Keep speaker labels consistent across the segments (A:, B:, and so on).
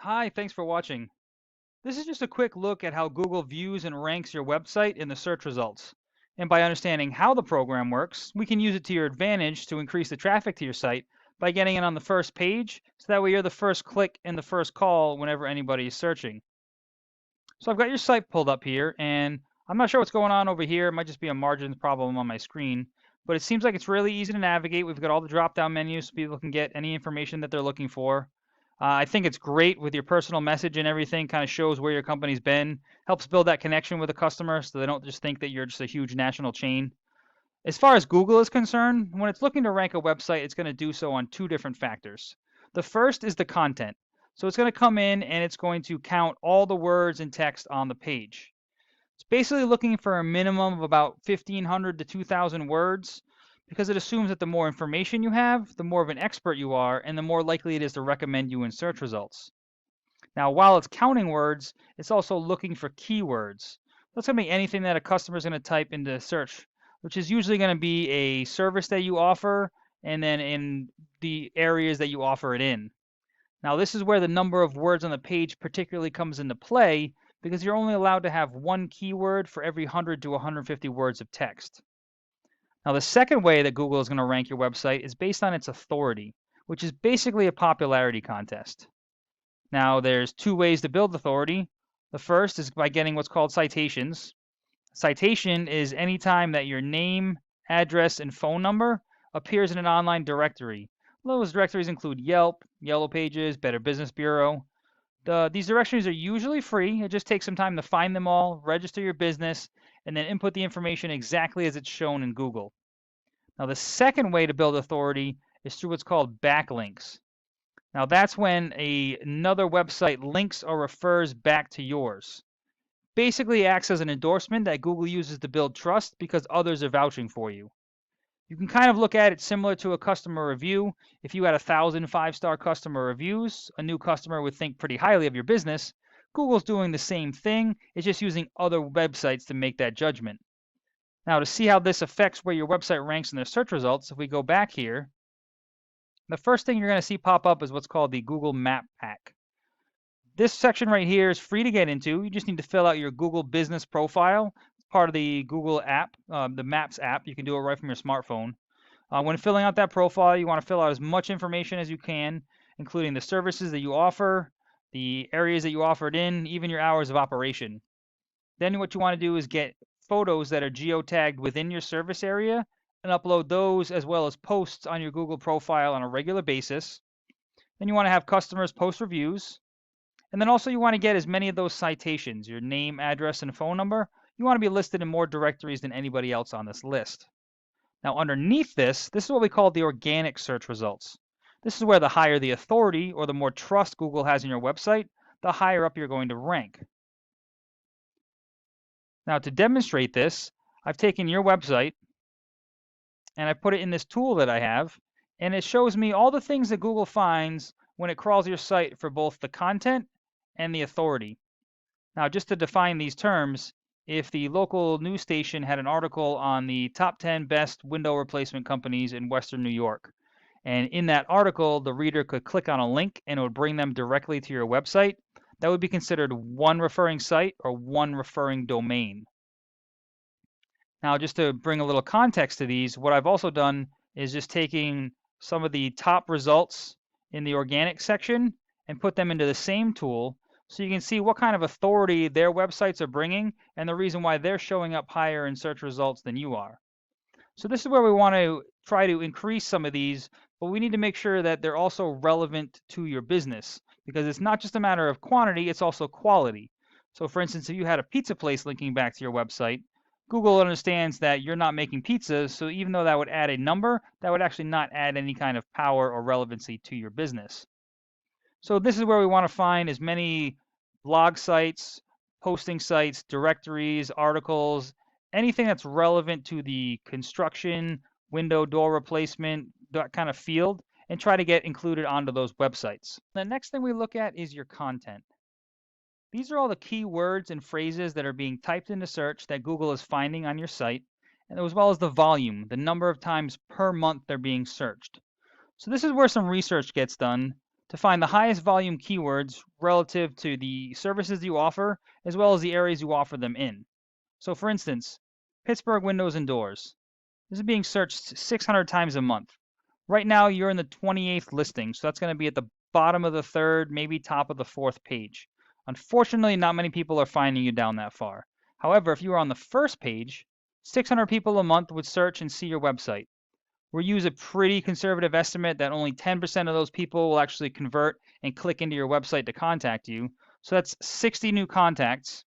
A: Hi, thanks for watching. This is just a quick look at how Google views and ranks your website in the search results. And by understanding how the program works, we can use it to your advantage to increase the traffic to your site by getting it on the first page, so that way you're the first click and the first call whenever anybody is searching. So I've got your site pulled up here, and I'm not sure what's going on over here. It might just be a margins problem on my screen, but it seems like it's really easy to navigate. We've got all the drop-down menus so people can get any information that they're looking for. I think it's great with your personal message and everything, kind of shows where your company's been, helps build that connection with the customer so they don't just think that you're just a huge national chain. As far as Google is concerned, when it's looking to rank a website, it's going to do so on two different factors. The first is the content. So it's going to come in and it's going to count all the words and text on the page. It's basically looking for a minimum of about 1,500 to 2,000 words because it assumes that the more information you have, the more of an expert you are, and the more likely it is to recommend you in search results. Now, while it's counting words, it's also looking for keywords. That's going to be anything that a customer is going to type into search, which is usually going to be a service that you offer and then in the areas that you offer it in. Now, this is where the number of words on the page particularly comes into play because you're only allowed to have one keyword for every 100 to 150 words of text. Now, the second way that Google is going to rank your website is based on its authority, which is basically a popularity contest. Now, there's two ways to build authority. The first is by getting what's called citations. Citation is any time that your name, address, and phone number appears in an online directory. Those directories include Yelp, Yellow Pages, Better Business Bureau. These directories are usually free. It just takes some time to find them all, register your business, and then input the information exactly as it's shown in Google. Now, the second way to build authority is through what's called backlinks. Now, that's when another website links or refers back to yours. Basically acts as an endorsement that Google uses to build trust because others are vouching for you. You can kind of look at it similar to a customer review. If you had 1,000 five-star customer reviews, a new customer would think pretty highly of your business. Google's doing the same thing. It's just using other websites to make that judgment. Now, to see how this affects where your website ranks in the search results, if we go back here, the first thing you're going to see pop up is what's called the Google Map Pack. This section right here is free to get into. You just need to fill out your Google business profile. It's part of the Google app, the Maps app. You can do it right from your smartphone. When filling out that profile, you want to fill out as much information as you can, including the services that you offer, the areas that you offer it in, even your hours of operation. Then what you want to do is get photos that are geotagged within your service area and upload those as well as posts on your Google profile on a regular basis. Then you want to have customers post reviews. And then also you want to get as many of those citations, your name, address, and phone number. You want to be listed in more directories than anybody else on this list. Now underneath this is what we call the organic search results. This is where the higher the authority or the more trust Google has in your website, the higher up you're going to rank. Now to demonstrate this, I've taken your website and I put it in this tool that I have, and it shows me all the things that Google finds when it crawls your site for both the content and the authority. Now, just to define these terms, if the local news station had an article on the top 10 best window replacement companies in Western New York, and in that article, the reader could click on a link and it would bring them directly to your website, that would be considered one referring site or one referring domain. Now, just to bring a little context to these, what I've also done is just taking some of the top results in the organic section and put them into the same tool so you can see what kind of authority their websites are bringing and the reason why they're showing up higher in search results than you are. So this is where we want to try to increase some of these, but we need to make sure that they're also relevant to your business because it's not just a matter of quantity, it's also quality. So for instance, if you had a pizza place linking back to your website, Google understands that you're not making pizzas, so even though that would add a number, that would actually not add any kind of power or relevancy to your business. So this is where we want to find as many blog sites, posting sites, directories, articles, anything that's relevant to the construction, window, door replacement, that kind of field, and try to get included onto those websites. The next thing we look at is your content. These are all the key words and phrases that are being typed into search that Google is finding on your site, and as well as the volume, the number of times per month they're being searched. So this is where some research gets done to find the highest volume keywords relative to the services you offer, as well as the areas you offer them in. So for instance, Pittsburgh windows and doors. This is being searched 600 times a month. Right now, you're in the 28th listing, so that's going to be at the bottom of the third, maybe top of the fourth page. Unfortunately, not many people are finding you down that far. However, if you were on the first page, 600 people a month would search and see your website. We use a pretty conservative estimate that only 10% of those people will actually convert and click into your website to contact you. So that's 60 new contacts.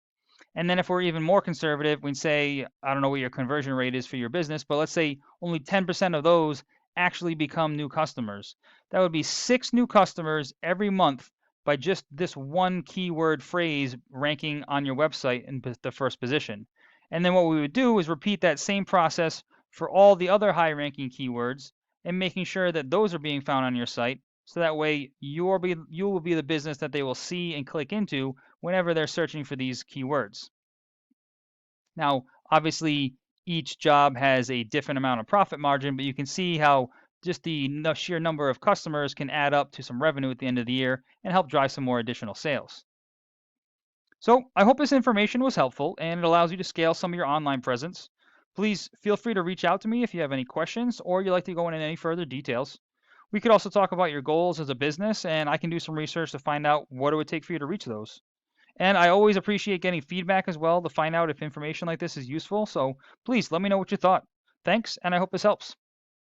A: And then if we're even more conservative, we'd say, I don't know what your conversion rate is for your business, but let's say only 10% of those actually become new customers. That would be 6 new customers every month by just this one keyword phrase ranking on your website in the first position. And then what we would do is repeat that same process for all the other high ranking keywords and making sure that those are being found on your site. So that way you will be the business that they will see and click into whenever they're searching for these keywords. Now, obviously, each job has a different amount of profit margin, but you can see how just the sheer number of customers can add up to some revenue at the end of the year and help drive some more additional sales. So I hope this information was helpful and it allows you to scale some of your online presence. Please feel free to reach out to me if you have any questions or you'd like to go into any further details. We could also talk about your goals as a business, and I can do some research to find out what it would take for you to reach those. And I always appreciate getting feedback as well to find out if information like this is useful. So please let me know what you thought. Thanks, and I hope this helps.